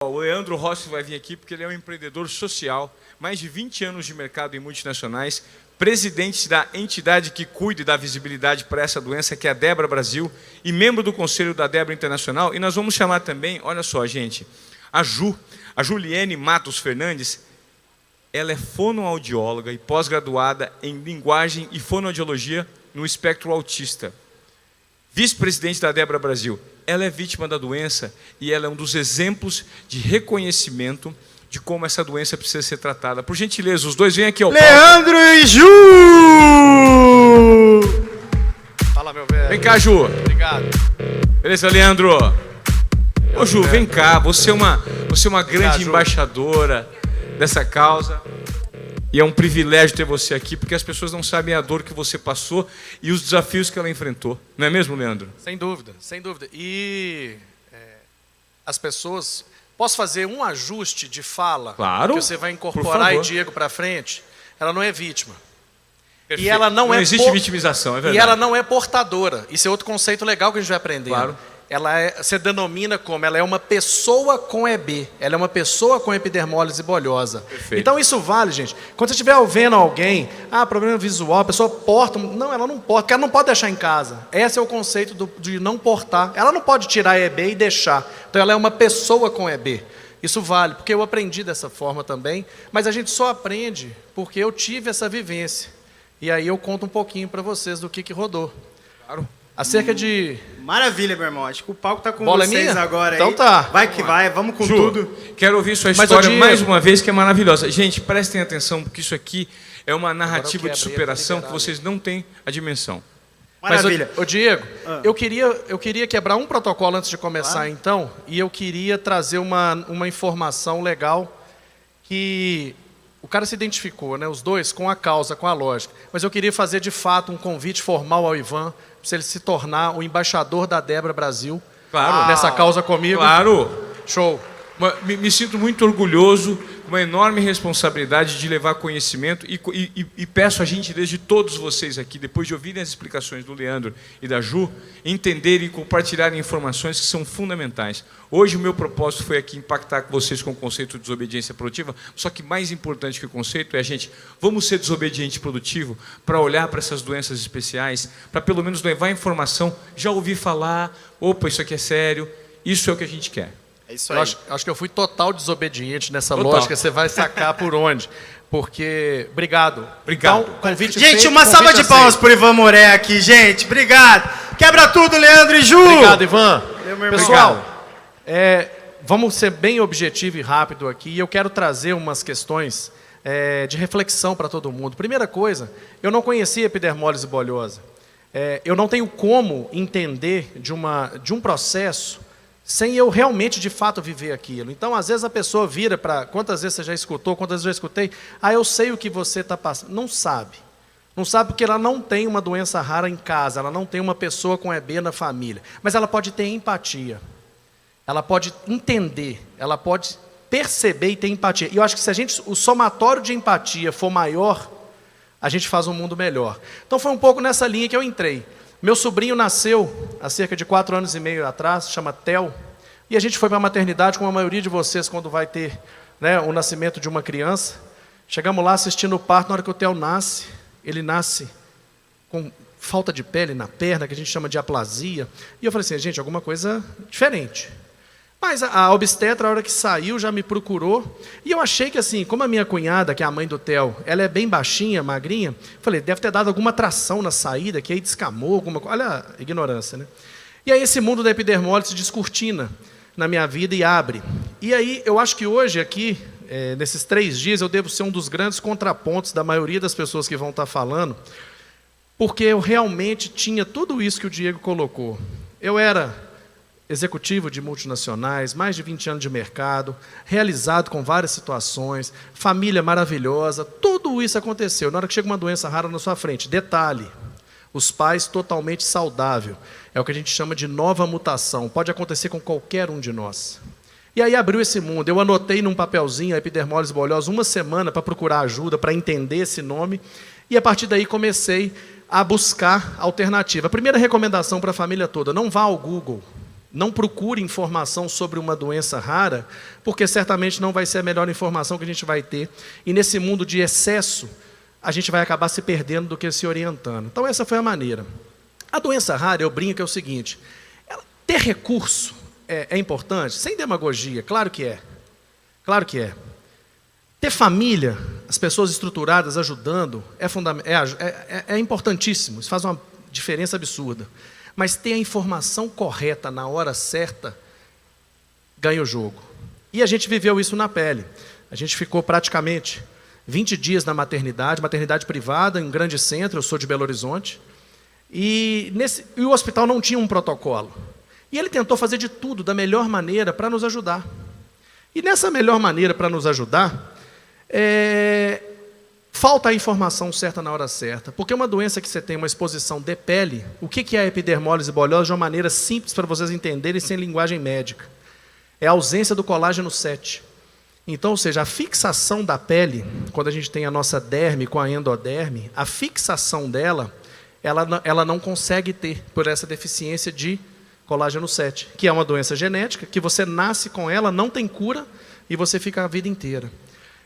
O Leandro Rossi vai vir aqui porque ele é um empreendedor social, mais de 20 anos de mercado em multinacionais, presidente da entidade que cuida da visibilidade para essa doença, que é a Debra Brasil, e membro do Conselho da Debra Internacional. E nós vamos chamar também, olha só, gente, a Juliene Matos Fernandes. Ela é fonoaudióloga e pós-graduada em linguagem e fonoaudiologia no espectro autista. Vice-presidente da Debra Brasil. Ela é vítima da doença e ela é um dos exemplos de reconhecimento de como essa doença precisa ser tratada. Por gentileza, os dois vêm aqui ao palco. Leandro e Ju! Fala, meu velho. Vem cá, Ju. Obrigado. Beleza, Leandro? Ô, Ju, vem cá. Você é uma grande embaixadora dessa causa. E é um privilégio ter você aqui, porque as pessoas não sabem a dor que você passou e os desafios que ela enfrentou. Não é mesmo, Leandro? Sem dúvida, sem dúvida. E as pessoas... Posso fazer um ajuste de fala? Claro. Que você vai incorporar e Diego para frente? Ela não é vítima. Perfeito. E ela não existe vitimização, é verdade. E ela não é portadora. Isso é outro conceito legal que a gente vai aprender. Claro. Você denomina como? Ela é uma pessoa com EB. Ela é uma pessoa com epidermólise bolhosa. Perfeito. Então isso vale, gente. Quando você estiver vendo alguém, problema visual, a pessoa porta. Não, ela não porta, porque ela não pode deixar em casa. Esse é o conceito de não portar. Ela não pode tirar EB e deixar. Então ela é uma pessoa com EB. Isso vale, porque eu aprendi dessa forma também. Mas a gente só aprende porque eu tive essa vivência. E aí eu conto um pouquinho para vocês do que rodou. Claro. Acerca de... Maravilha, meu irmão. Acho que o palco tá com Bola vocês minha? agora. Então aí. tá. Vai que vai, vamos com Ju, tudo. quero ouvir sua Mas, história Diego, mais uma vez, que é maravilhosa. Gente, prestem atenção, porque isso aqui é uma narrativa de superação que vocês não têm a dimensão. Maravilha. Mas, Diego, eu queria quebrar um protocolo antes de começar, então, e eu queria trazer uma informação legal que o cara se identificou, né, os dois, com a causa, com a lógica. Mas eu queria fazer, de fato, um convite formal ao Ivan, para ele se tornar o embaixador da Debra Brasil. Claro. Nessa causa comigo. Claro. Show. Me sinto muito orgulhoso, com uma enorme responsabilidade de levar conhecimento e peço a gentileza de todos vocês aqui, depois de ouvirem as explicações do Leandro e da Ju, entenderem e compartilharem informações que são fundamentais. Hoje o meu propósito foi aqui impactar vocês com o conceito de desobediência produtiva, só que mais importante que o conceito é, gente, vamos ser desobediente produtivo para olhar para essas doenças especiais, para pelo menos levar informação, já ouvi falar, opa, isso aqui é sério, isso é o que a gente quer. É isso aí. Acho que eu fui total desobediente nessa Total. lógica, você vai sacar por onde. Porque, obrigado. Obrigado. Então, convite Gente, feito, uma salva de convite palmas aceito. pro Ivan Moré aqui, gente. Obrigado. Quebra tudo, Leandro e Ju. Obrigado, Ivan. Meu irmão. Pessoal, vamos ser bem objetivo e rápido aqui. Eu quero trazer umas questões de reflexão para todo mundo. Primeira coisa, eu não conhecia epidermólise bolhosa. Eu não tenho como entender de um processo sem eu realmente, de fato, viver aquilo. Então, às vezes, a pessoa vira para... Quantas vezes você já escutou, quantas vezes eu já escutei? Eu sei o que você está passando. Não sabe. Não sabe porque ela não tem uma doença rara em casa, ela não tem uma pessoa com EB na família. Mas ela pode ter empatia. Ela pode entender, ela pode perceber e ter empatia. E eu acho que se o somatório de empatia for maior, a gente faz um mundo melhor. Então, foi um pouco nessa linha que eu entrei. Meu sobrinho nasceu há cerca de 4 anos e meio atrás, chama Theo, e a gente foi para a maternidade, como a maioria de vocês, quando vai ter o nascimento de uma criança. Chegamos lá assistindo o parto, na hora que o Theo nasce, ele nasce com falta de pele na perna, que a gente chama de aplasia, e eu falei assim, gente, alguma coisa diferente. Mas a obstetra, a hora que saiu, já me procurou, e eu achei que assim, como a minha cunhada, que é a mãe do Theo, ela é bem baixinha, magrinha, falei, deve ter dado alguma tração na saída, que aí descamou alguma coisa. Olha a ignorância, né? E aí esse mundo da epidermólise descortina na minha vida e abre. E aí eu acho que hoje aqui, nesses 3 dias, eu devo ser um dos grandes contrapontos da maioria das pessoas que vão estar falando, porque eu realmente tinha tudo isso que o Diego colocou. Eu era executivo de multinacionais, mais de 20 anos de mercado, realizado com várias situações, família maravilhosa, tudo isso aconteceu. Na hora que chega uma doença rara na sua frente, detalhe, os pais totalmente saudável, é o que a gente chama de nova mutação, pode acontecer com qualquer um de nós. E aí abriu esse mundo, eu anotei num papelzinho a epidermólise bolhosa 1 semana para procurar ajuda, para entender esse nome, e a partir daí comecei a buscar alternativa. A primeira recomendação para a família toda, não vá ao Google. Não procure informação sobre uma doença rara, porque certamente não vai ser a melhor informação que a gente vai ter. E nesse mundo de excesso, a gente vai acabar se perdendo do que se orientando. Então essa foi a maneira. A doença rara, eu brinco, é o seguinte, ter recurso é importante, sem demagogia, claro que é. Claro que é. Ter família, as pessoas estruturadas ajudando, é importantíssimo, isso faz uma diferença absurda. Mas ter a informação correta na hora certa, ganha o jogo. E a gente viveu isso na pele. A gente ficou praticamente 20 dias na maternidade privada, em um grande centro, eu sou de Belo Horizonte, e o hospital não tinha um protocolo. E ele tentou fazer de tudo, da melhor maneira, para nos ajudar. E nessa melhor maneira para nos ajudar, falta a informação certa na hora certa, porque uma doença que você tem uma exposição de pele, o que é a epidermólise bolhosa de uma maneira simples para vocês entenderem sem linguagem médica? É a ausência do colágeno 7. Então, ou seja, a fixação da pele, quando a gente tem a nossa derme com a endoderme, a fixação dela, ela não consegue ter por essa deficiência de colágeno 7, que é uma doença genética, que você nasce com ela, não tem cura, e você fica a vida inteira.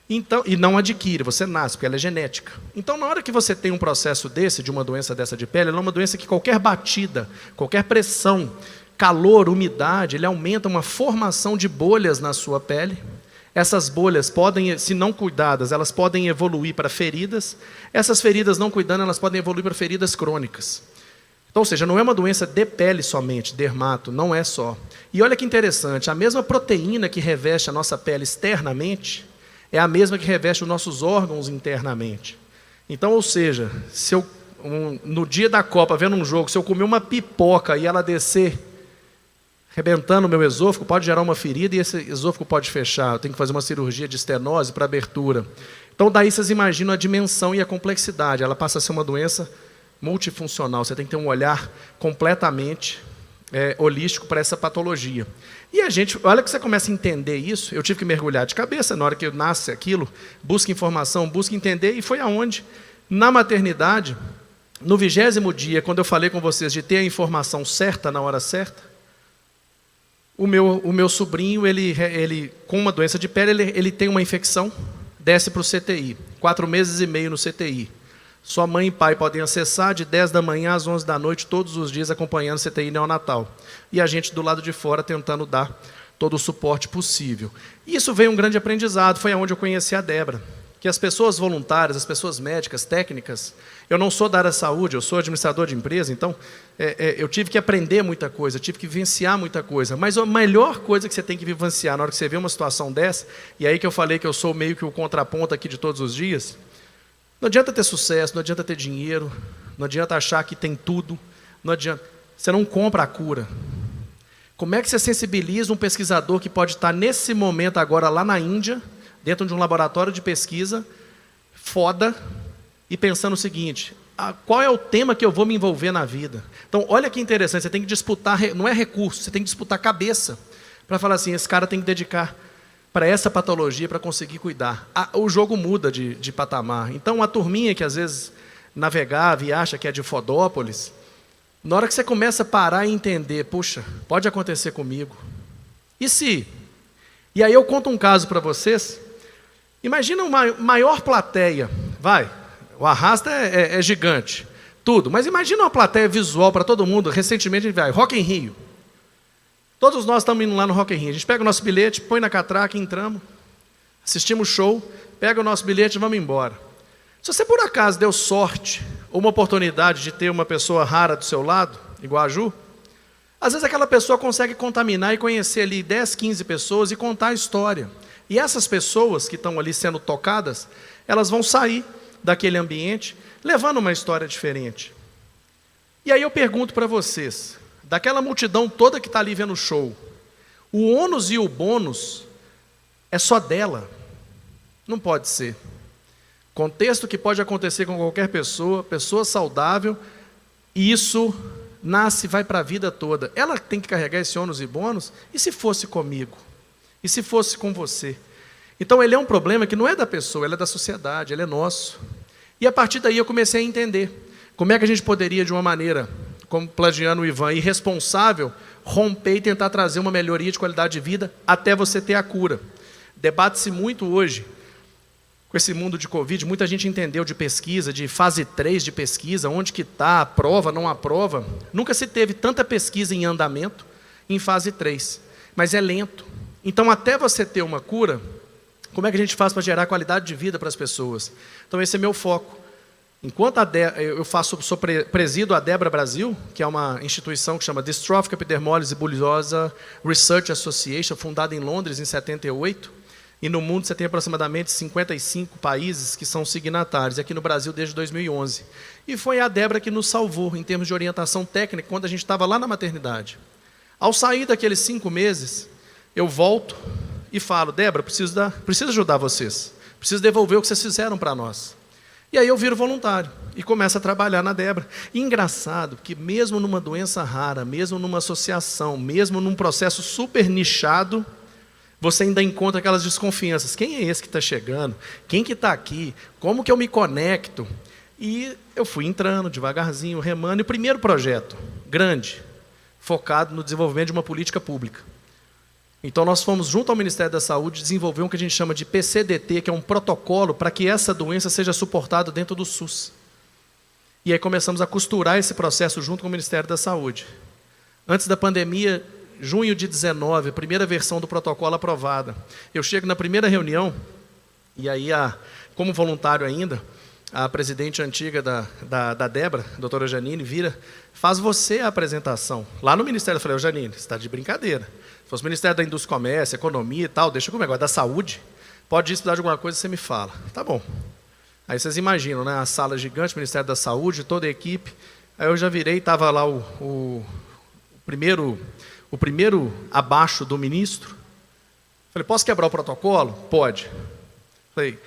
Então, e não adquire, você nasce, porque ela é genética. Então, na hora que você tem um processo desse, de uma doença dessa de pele, ela é uma doença que qualquer batida, qualquer pressão, calor, umidade, ele aumenta uma formação de bolhas na sua pele. Essas bolhas podem, se não cuidadas, elas podem evoluir para feridas. Essas feridas, não cuidando, elas podem evoluir para feridas crônicas. Então, ou seja, não é uma doença de pele somente, dermato, não é só. E olha que interessante, a mesma proteína que reveste a nossa pele externamente, é a mesma que reveste os nossos órgãos internamente. Então, ou seja, se eu, no dia da Copa, vendo um jogo, se eu comer uma pipoca e ela descer, arrebentando o meu esôfago, pode gerar uma ferida e esse esôfago pode fechar. Eu tenho que fazer uma cirurgia de estenose para abertura. Então, daí vocês imaginam a dimensão e a complexidade. Ela passa a ser uma doença multifuncional. Você tem que ter um olhar completamente holístico para essa patologia. E a gente, olha que você começa a entender isso, eu tive que mergulhar de cabeça na hora que nasce aquilo, busca informação, busca entender, e foi aonde? Na maternidade, no 20º dia, quando eu falei com vocês de ter a informação certa na hora certa, o meu sobrinho, ele com uma doença de pele, ele tem uma infecção, desce para o CTI, 4 meses e meio no CTI. Sua mãe e pai podem acessar de 10 da manhã às 11 da noite, todos os dias, acompanhando o CTI neonatal. E a gente do lado de fora tentando dar todo o suporte possível. E isso veio um grande aprendizado, foi onde eu conheci a Débora. Que as pessoas voluntárias, as pessoas médicas, técnicas, eu não sou da área da saúde, eu sou administrador de empresa, então eu tive que aprender muita coisa, tive que vivenciar muita coisa. Mas a melhor coisa que você tem que vivenciar na hora que você vê uma situação dessa, e aí que eu falei que eu sou meio que o contraponto aqui de todos os dias, não adianta ter sucesso, não adianta ter dinheiro, não adianta achar que tem tudo, não adianta. Você não compra a cura. Como é que você sensibiliza um pesquisador que pode estar nesse momento agora lá na Índia, dentro de um laboratório de pesquisa, foda, e pensando o seguinte, qual é o tema que eu vou me envolver na vida? Então, olha que interessante, você tem que disputar, não é recurso, você tem que disputar cabeça, para falar assim, esse cara tem que dedicar para essa patologia, para conseguir cuidar. O jogo muda de patamar. Então, a turminha que às vezes navegava e acha que é de Fodópolis, na hora que você começa a parar e entender, puxa, pode acontecer comigo. E se? E aí eu conto um caso para vocês. Imagina uma maior plateia, o arrasta é gigante, tudo, mas imagina uma plateia visual para todo mundo. Recentemente a gente vai, Rock in Rio. Todos nós estamos indo lá no Rock in Rio. A gente pega o nosso bilhete, põe na catraca, entramos, assistimos o show, pega o nosso bilhete e vamos embora. Se você por acaso deu sorte, ou uma oportunidade de ter uma pessoa rara do seu lado, igual a Ju, às vezes aquela pessoa consegue contaminar e conhecer ali 10, 15 pessoas e contar a história. E essas pessoas que estão ali sendo tocadas, elas vão sair daquele ambiente levando uma história diferente. E aí eu pergunto para vocês, daquela multidão toda que está ali vendo o show, o ônus e o bônus é só dela? Não pode ser. Contexto que pode acontecer com qualquer pessoa, pessoa saudável, e isso nasce e vai para a vida toda. Ela tem que carregar esse ônus e bônus, e se fosse comigo? E se fosse com você? Então ele é um problema que não é da pessoa, ele é da sociedade, ele é nosso. E a partir daí eu comecei a entender como é que a gente poderia, de uma maneira, como plagiando o Ivan, irresponsável, romper e tentar trazer uma melhoria de qualidade de vida até você ter a cura. Debate-se muito hoje, com esse mundo de Covid, muita gente entendeu de pesquisa, de fase 3 de pesquisa, onde que está, aprova, não aprova. Nunca se teve tanta pesquisa em andamento em fase 3, mas é lento. Então, até você ter uma cura, como é que a gente faz para gerar qualidade de vida para as pessoas? Então, esse é meu foco. Enquanto eu presido a Debra Brasil, que é uma instituição que chama Dystrophic Epidermólise Bulhosa Research Association, fundada em Londres em 78, e no mundo você tem aproximadamente 55 países que são signatários, aqui no Brasil desde 2011. E foi a Debra que nos salvou em termos de orientação técnica quando a gente estava lá na maternidade. Ao sair daqueles 5 meses, eu volto e falo, Debra, preciso ajudar vocês, preciso devolver o que vocês fizeram para nós. E aí eu viro voluntário e começo a trabalhar na Debra. E engraçado que mesmo numa doença rara, mesmo numa associação, mesmo num processo super nichado, você ainda encontra aquelas desconfianças. Quem é esse que está chegando? Quem que está aqui? Como que eu me conecto? E eu fui entrando devagarzinho, remando. E o primeiro projeto, grande, focado no desenvolvimento de uma política pública. Então nós fomos, junto ao Ministério da Saúde, desenvolver um que a gente chama de PCDT, que é um protocolo para que essa doença seja suportada dentro do SUS. E aí começamos a costurar esse processo junto com o Ministério da Saúde. Antes da pandemia, junho de 19, a primeira versão do protocolo aprovada. Eu chego na primeira reunião, e aí, como voluntário ainda, a presidente antiga da Debra, a doutora Janine, vira, faz você a apresentação. Lá no Ministério, eu falei, Janine, você está de brincadeira. Se fosse o Ministério da Indústria e Comércio, Economia e tal, deixa comigo. Agora, da Saúde, pode ir, se precisar de alguma coisa, você me fala. Tá bom. Aí vocês imaginam, né? A sala gigante, Ministério da Saúde, toda a equipe. Aí eu já virei, estava lá o primeiro abaixo do ministro. Falei, posso quebrar o protocolo? Pode. Falei,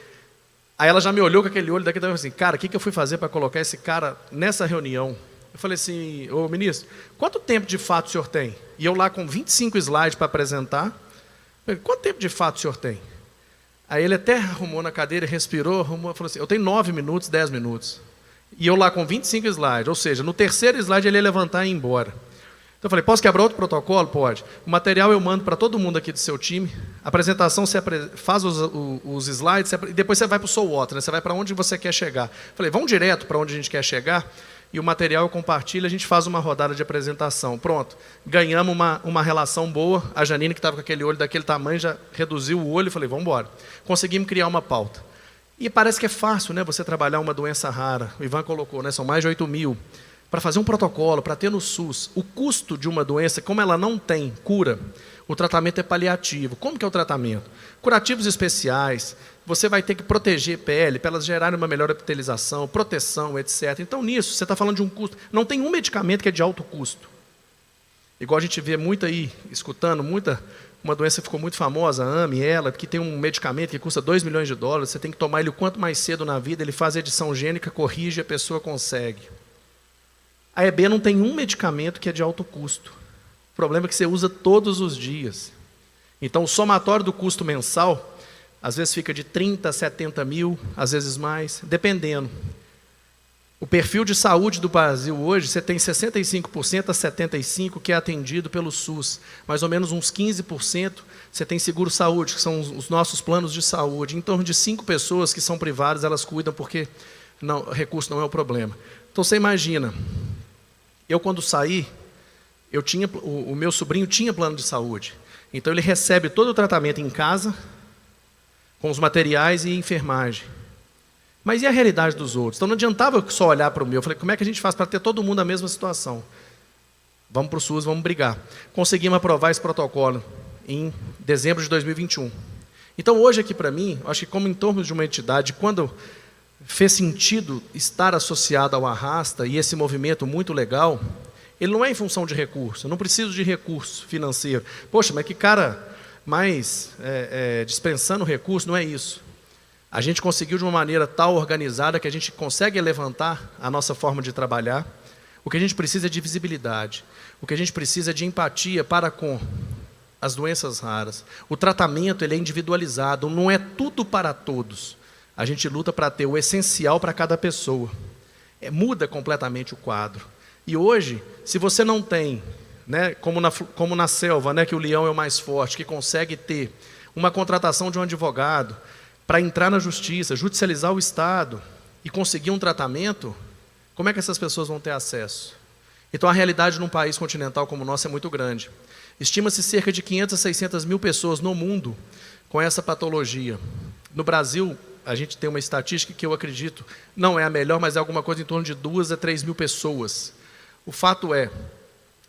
aí ela já me olhou com aquele olho daqui e falou assim, cara, o que eu fui fazer para colocar esse cara nessa reunião? Eu falei assim, ô ministro, quanto tempo de fato o senhor tem? E eu lá com 25 slides para apresentar. Falei, quanto tempo de fato o senhor tem? Aí ele até arrumou na cadeira, respirou, arrumou, falou assim, eu tenho 9 minutos, 10 minutos. E eu lá com 25 slides, ou seja, no terceiro slide ele ia levantar e ir embora. Então eu falei, posso quebrar outro protocolo? Pode. O material eu mando para todo mundo aqui do seu time. A apresentação você faz os slides e depois você vai para o so what, né? Você vai para onde você quer chegar. Eu falei, vamos direto para onde a gente quer chegar e o material eu compartilho, a gente faz uma rodada de apresentação. Pronto. Ganhamos uma relação boa. A Janine, que estava com aquele olho daquele tamanho, já reduziu o olho e falei, vamos embora. Conseguimos criar uma pauta. E parece que é fácil, né? Você trabalhar uma doença rara. O Ivan colocou, né? São mais de 8 mil. Para fazer um protocolo, para ter no SUS, o custo de uma doença, como ela não tem cura, o tratamento é paliativo. Como que é o tratamento? Curativos especiais, você vai ter que proteger pele, para elas gerarem uma melhor epitelização, proteção, etc. Então, nisso, você está falando de um custo. Não tem um medicamento que é de alto custo. Igual a gente vê muito aí, escutando, uma doença que ficou muito famosa, a AME, que tem um medicamento que custa 2 milhões de dólares, você tem que tomar ele o quanto mais cedo na vida, ele faz a edição gênica, corrige, a pessoa consegue. A EB não tem um medicamento que é de alto custo. O problema é que você usa todos os dias. Então, o somatório do custo mensal, às vezes fica de 30 a 70 mil, às vezes mais, dependendo. O perfil de saúde do Brasil hoje, você tem 65% a 75% que é atendido pelo SUS. Mais ou menos uns 15% você tem seguro-saúde, que são os nossos planos de saúde. Em torno de 5 pessoas que são privadas, elas cuidam porque recurso não é o problema. Então, você imagina... Eu, quando saí, o meu sobrinho tinha plano de saúde. Então, ele recebe todo o tratamento em casa, com os materiais e enfermagem. Mas e a realidade dos outros? Então, não adiantava só olhar para o meu. Eu falei, como é que a gente faz para ter todo mundo na mesma situação? Vamos para o SUS, vamos brigar. Conseguimos aprovar esse protocolo em dezembro de 2021. Então, hoje aqui para mim, acho que como em torno de uma entidade, quando... fez sentido estar associado ao Arrasta e esse movimento muito legal, ele não é em função de recurso, eu não preciso de recurso financeiro. Poxa, mas que cara mais dispensando recurso, não é isso. A gente conseguiu de uma maneira tal organizada que a gente consegue levantar a nossa forma de trabalhar. O que a gente precisa é de visibilidade, o que a gente precisa é de empatia para com as doenças raras. O tratamento ele é individualizado, não é tudo para todos. A gente luta para ter o essencial para cada pessoa. Muda completamente o quadro. E hoje, se você não tem né, como na selva, né, que o leão é o mais forte, que consegue ter uma contratação de um advogado para entrar na justiça, judicializar o Estado e conseguir um tratamento, como é que essas pessoas vão ter acesso? Então, a realidade num país continental como o nosso é muito grande. Estima-se cerca de 500 a 600 mil pessoas no mundo com essa patologia. No Brasil, a gente tem uma estatística que eu acredito não é a melhor, mas é alguma coisa em torno de 2 a 3 mil pessoas. O fato é,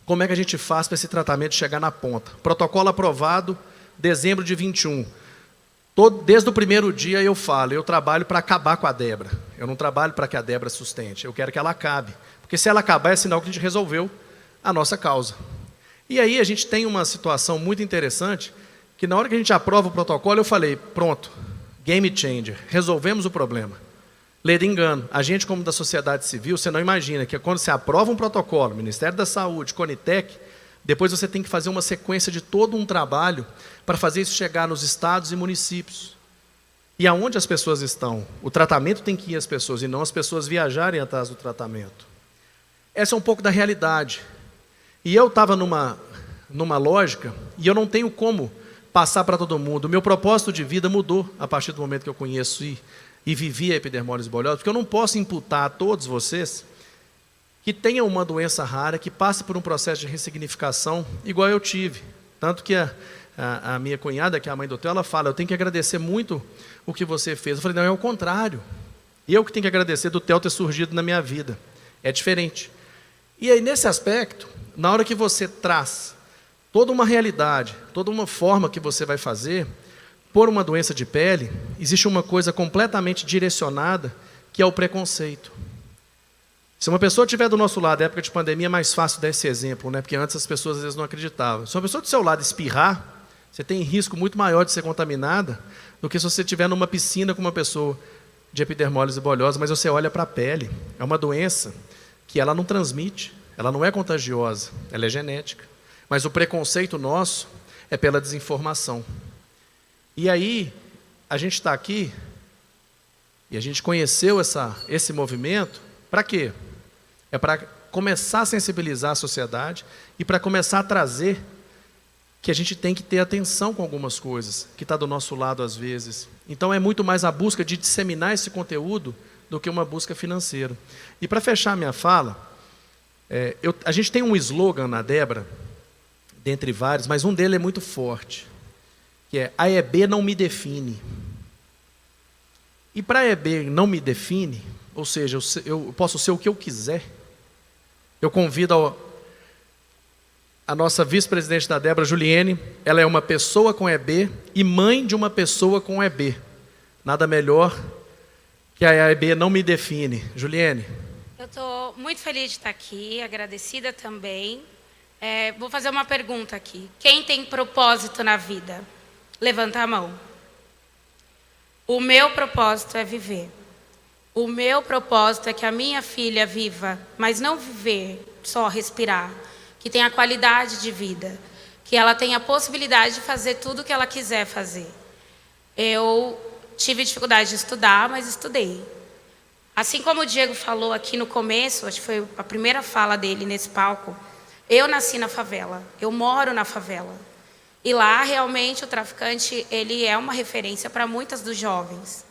como é que a gente faz para esse tratamento chegar na ponta? Protocolo aprovado, dezembro de 21. Desde o primeiro dia eu falo, eu trabalho para acabar com a Débora. Eu não trabalho para que a Débora sustente, eu quero que ela acabe. Porque se ela acabar é sinal que a gente resolveu a nossa causa. E aí a gente tem uma situação muito interessante, que na hora que a gente aprova o protocolo, eu falei, pronto, game changer, resolvemos o problema. Lei do engano, a gente como da sociedade civil, você não imagina que quando você aprova um protocolo, Ministério da Saúde, Conitec, depois você tem que fazer uma sequência de todo um trabalho para fazer isso chegar nos estados e municípios. E aonde as pessoas estão? O tratamento tem que ir às pessoas e não as pessoas viajarem atrás do tratamento. Essa é um pouco da realidade. E eu estava numa lógica, e eu não tenho como passar para todo mundo. O meu propósito de vida mudou a partir do momento que eu conheço e vivi a epidermólise bulhosa, porque eu não posso imputar a todos vocês que tenham uma doença rara, que passe por um processo de ressignificação, igual eu tive. Tanto que a minha cunhada, que é a mãe do Theo, ela fala, eu tenho que agradecer muito o que você fez. Eu falei, não, é o contrário. Eu que tenho que agradecer do Theo ter surgido na minha vida. É diferente. E aí, nesse aspecto, na hora que você traz toda uma realidade, toda uma forma que você vai fazer, por uma doença de pele, existe uma coisa completamente direcionada, que é o preconceito. Se uma pessoa estiver do nosso lado, na época de pandemia, é mais fácil dar esse exemplo, né? Porque antes as pessoas às vezes não acreditavam. Se uma pessoa do seu lado espirrar, você tem risco muito maior de ser contaminada do que se você estiver numa piscina com uma pessoa de epidermólise bulhosa, mas você olha para a pele. É uma doença que ela não transmite, ela não é contagiosa, ela é genética. Mas o preconceito nosso é pela desinformação. E aí, a gente está aqui, e a gente conheceu esse movimento, para quê? É para começar a sensibilizar a sociedade e para começar a trazer que a gente tem que ter atenção com algumas coisas, que está do nosso lado às vezes. Então é muito mais a busca de disseminar esse conteúdo do que uma busca financeira. E para fechar minha fala, a gente tem um slogan na Débora, dentre vários, mas um dele é muito forte, que é a EB não me define. E para a EB não me define, ou seja, eu posso ser o que eu quiser, eu convido a nossa vice-presidente da Débora, Juliene, ela é uma pessoa com EB e mãe de uma pessoa com EB. Nada melhor que a EB não me define. Juliene. Eu estou muito feliz de estar aqui, agradecida também. Vou fazer uma pergunta aqui. Quem tem propósito na vida? Levanta a mão. O meu propósito é viver. O meu propósito é que a minha filha viva, mas não viver, só respirar. Que tenha qualidade de vida. Que ela tenha a possibilidade de fazer tudo o que ela quiser fazer. Eu tive dificuldade de estudar, mas estudei. Assim como o Diego falou aqui no começo, acho que foi a primeira fala dele nesse palco, eu nasci na favela, eu moro na favela. E lá, realmente, o traficante, ele é uma referência para muitas dos jovens.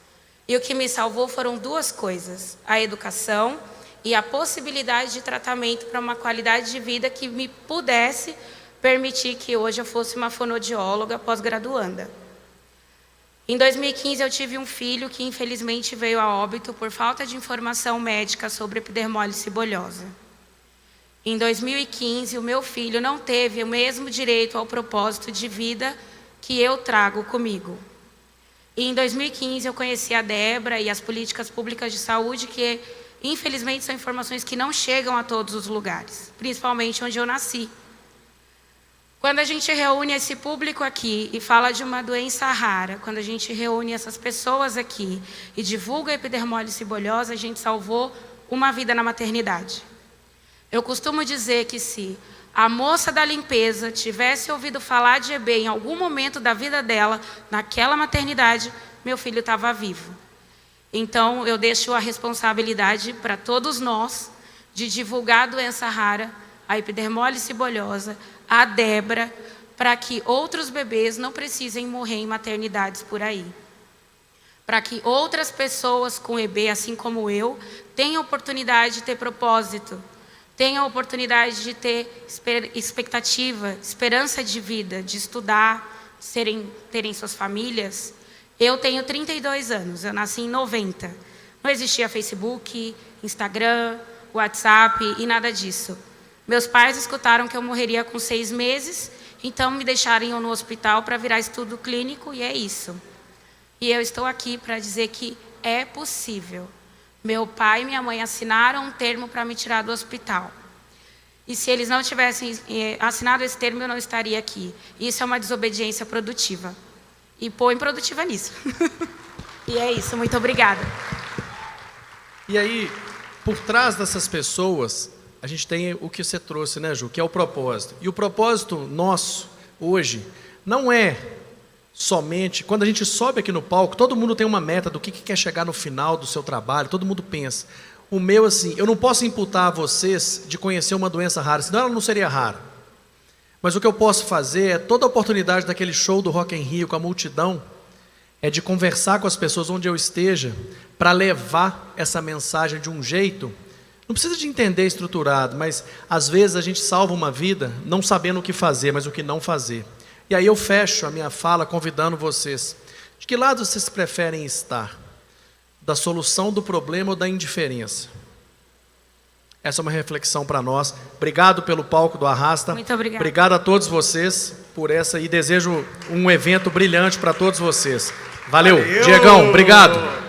E o que me salvou foram duas coisas, a educação e a possibilidade de tratamento para uma qualidade de vida que me pudesse permitir que hoje eu fosse uma fonoaudióloga pós-graduanda. Em 2015, eu tive um filho que, infelizmente, veio a óbito por falta de informação médica sobre epidermólise bulhosa. Em 2015, o meu filho não teve o mesmo direito ao propósito de vida que eu trago comigo. E em 2015, eu conheci a Débora e as políticas públicas de saúde, que, infelizmente, são informações que não chegam a todos os lugares, principalmente onde eu nasci. Quando a gente reúne esse público aqui e fala de uma doença rara, quando a gente reúne essas pessoas aqui e divulga a epidermólise bulhosa, a gente salvou uma vida na maternidade. Eu costumo dizer que se a moça da limpeza tivesse ouvido falar de EB em algum momento da vida dela, naquela maternidade, meu filho estava vivo. Então, eu deixo a responsabilidade para todos nós de divulgar a doença rara a epidermólise bolhosa, a Débora, para que outros bebês não precisem morrer em maternidades por aí. Para que outras pessoas com EB, assim como eu, tenham oportunidade de ter propósito, tenham oportunidade de ter expectativa, esperança de vida, de estudar, terem suas famílias. Eu tenho 32 anos, eu nasci em 90. Não existia Facebook, Instagram, WhatsApp e nada disso. Meus pais escutaram que eu morreria com 6 meses, então me deixaram no hospital para virar estudo clínico e é isso. E eu estou aqui para dizer que é possível. Meu pai e minha mãe assinaram um termo para me tirar do hospital. E se eles não tivessem assinado esse termo, eu não estaria aqui. Isso é uma desobediência produtiva. E põe produtiva nisso. E é isso, muito obrigada. E aí, por trás dessas pessoas, a gente tem o que você trouxe, né, Ju? Que é o propósito. E o propósito nosso, hoje, não é somente... Quando a gente sobe aqui no palco, todo mundo tem uma meta do que quer chegar no final do seu trabalho, todo mundo pensa. O meu, assim, eu não posso imputar a vocês de conhecer uma doença rara, senão ela não seria rara. Mas o que eu posso fazer é, toda a oportunidade daquele show do Rock in Rio com a multidão, é de conversar com as pessoas onde eu esteja, para levar essa mensagem de um jeito, não precisa de entender estruturado, mas às vezes a gente salva uma vida não sabendo o que fazer, mas o que não fazer. E aí eu fecho a minha fala convidando vocês. De que lado vocês preferem estar? Da solução do problema ou da indiferença? Essa é uma reflexão para nós. Obrigado pelo palco do Arrasta. Muito obrigada. Obrigado a todos vocês por essa e desejo um evento brilhante para todos vocês. Valeu. Diegão, obrigado.